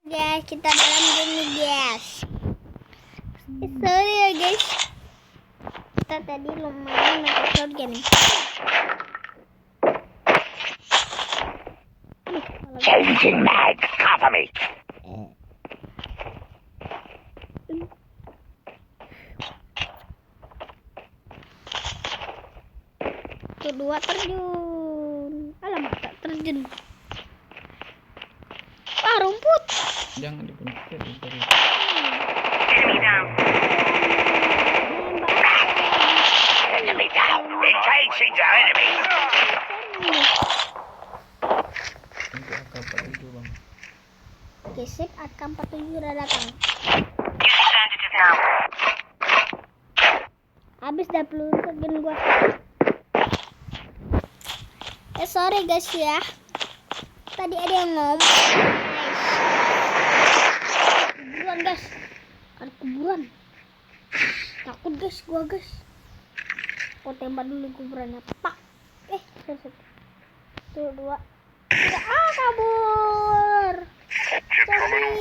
Guys, kita dalam game nih guys. Sorry ya guys, kita tadi lumayan nonton game. Changing mag, cover me. Kedua terjun. Alamak, tak terjun. Rumput. Jangan dipencet dari. Enemy down. Enemy down. Engaging the enemy. Untuk AK-47 bang. Oke, sip. AK-47 udah datang. Using senjata now. Habis dah peluru terjun gua. Sorry guys ya. Tadi ada yang ngomong. Kuburan guys. Ada kuburan. Takut guys gua guys. Kau tembak dulu kuburannya. Pak. Satu. Dua. Tiga. Kabur. Sorry.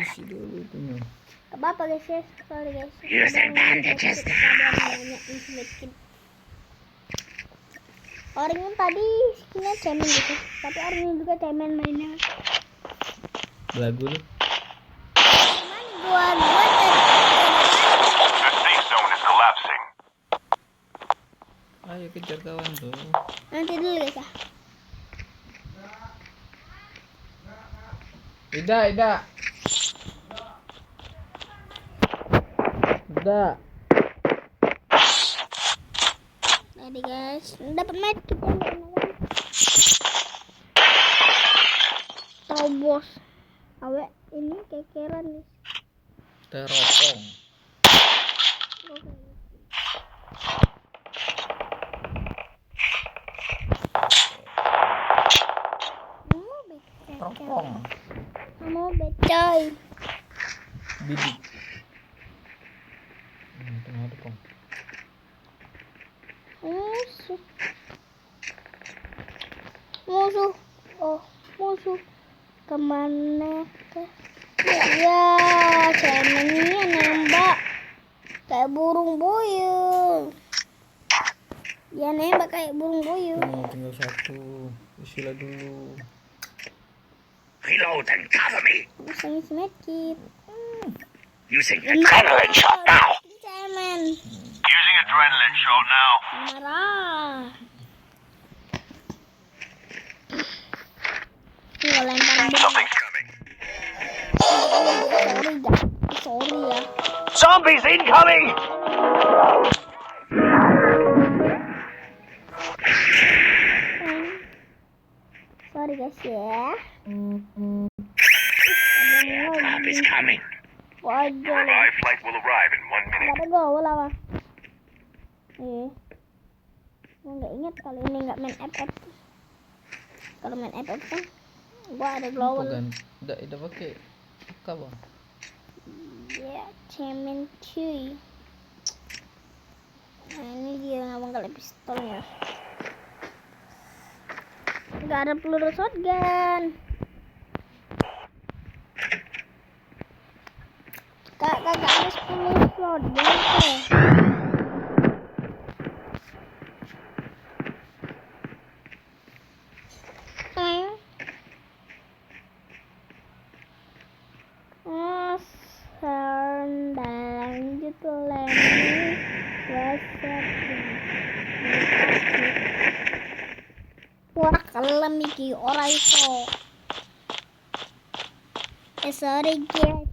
Isi dulu itunya. Gak apa-apa guys ya. Sorry guys. Using bandages now. Orang yang tadi skinnya cemen gitu, tapi orang yang juga cemen mainnya. Belagu lu. Gua The safe zone is collapsing. Ayo kejar kawan tuh. nanti dulu guys ya. Ida. Tadi guys, dapat med kita terobos. Awe ini kekeran nih. Teropong. Teropong. Mau becoy. Bidik. Tengah ada pong. Musuh kemana ya cemennya nembak kayak burung buyung. Ya nembak kayak burung buyung. Tinggal satu. Isilah dulu. Reload and cover me. Usang sedikit. Using adrenaline shot now. Cemen Using adrenaline shot now. marah. Nggak lempar bom. Something's coming. Sorry ya. Zombies incoming. Sorry guys ya. Airdrop is coming. Wajar. Revive flight will arrive in 1 minute. Gak ada gaul apa? Gue nggak ingat kalau ini nggak main FF. Kalau main FF kan gua ada gaul. Udah pakai AK bang. Ya, cemen cuy. Nah ini dia ngabang kali pistolnya. Nggak ada peluru shotgun. Kagak ada 10 shotgun tuh. Lanjut lagi WhatsApp. Wah kalem iki ora iso. Sorry guys.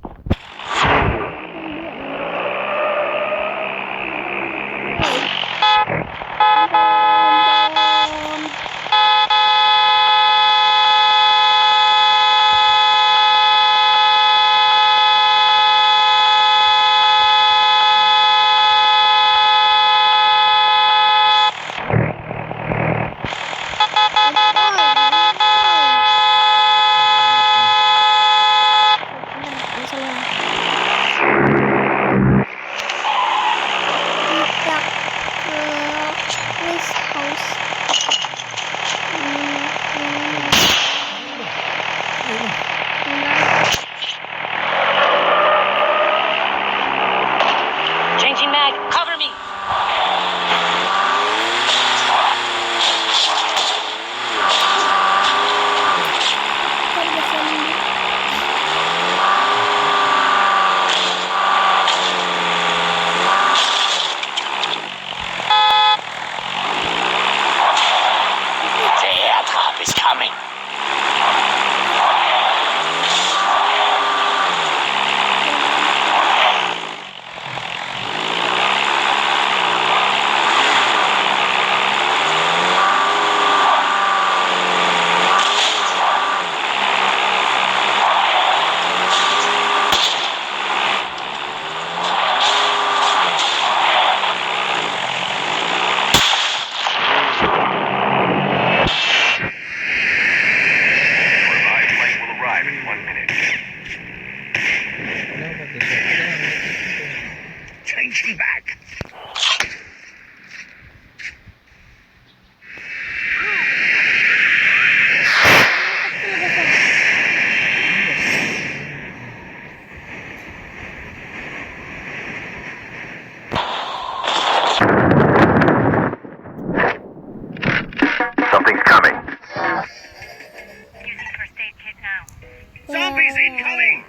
Zombies incoming!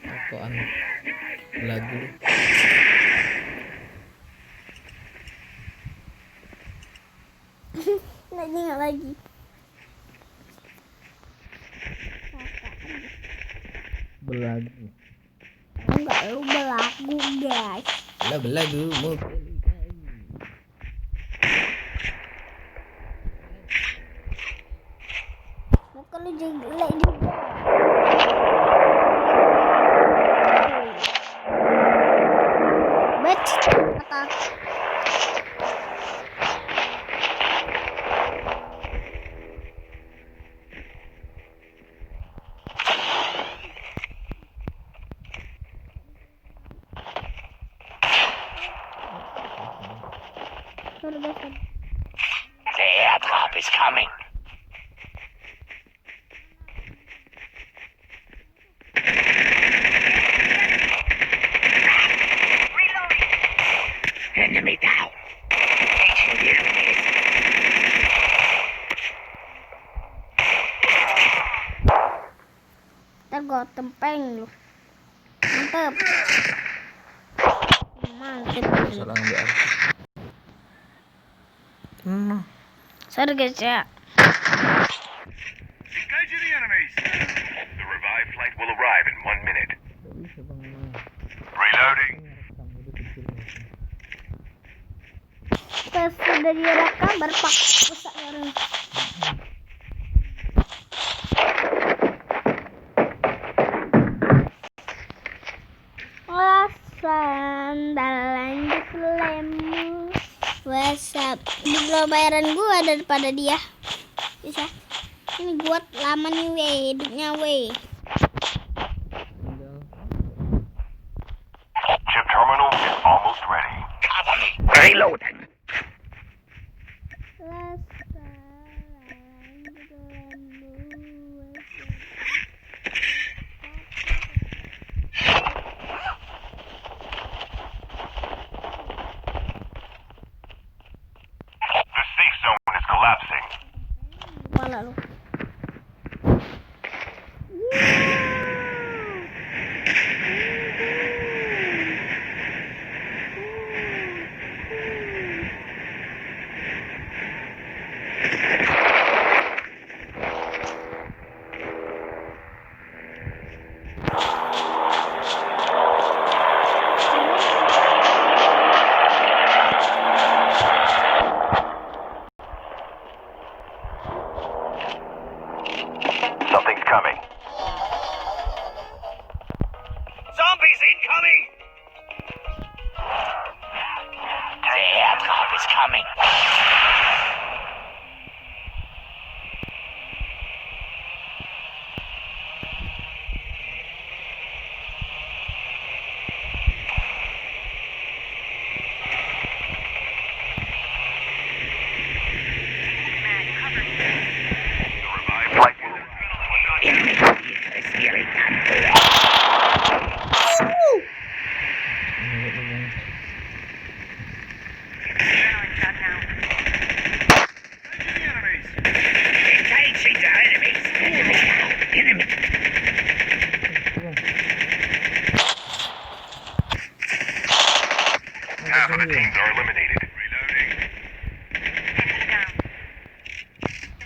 Aku anak lagu. Nggak lagi. Belagu. Enggak, lu belagu guys. Belagu mau Muka lu jelek juga. Bet, kata. The airdrop is coming. Enemy down. Engaging the enemies. Ntar gua tempeng lu. Mantep. Mantep. salah ngambil arti. Sorry guys ya. Engaging the enemies. The revived flight will arrive in 1 minute. Gak bisa bang. Reloading. Pas sudah direkam berpak rusak orang. Sandalan lemu. WhatsApp. Di bayaran gua daripada dia. Bisa. Ini gua lama nih weh, hidupnya weh. Chip terminal is almost ready. Cover me. Reloading. The safe zone is collapsing. Kepala lu. Something's coming. Zombies incoming! The airdrop is coming. The revived flight will arrive. Enemy is nearly done. Engaging the enemies. Enemy down. Enemy. Half of the teams are eliminated. Reloading.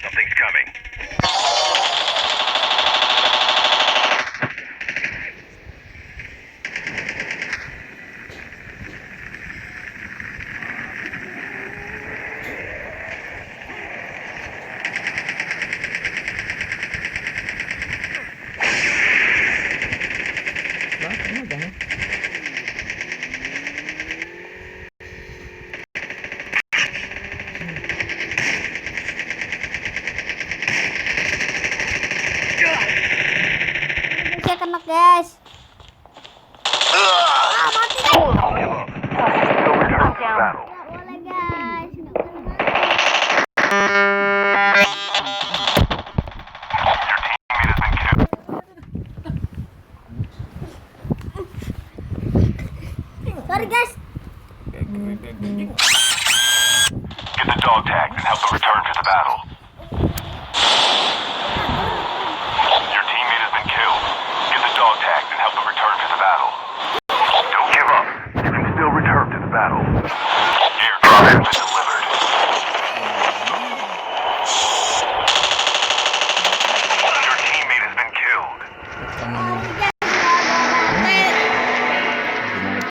Something's coming. Saya kena guys. Ah, mati. Still return to the battle. Nggak boleh guys. Nggak boleh. Your teammate has been killed. Sorry guys. Get the dog tags and help them return to the battle. has been delivered.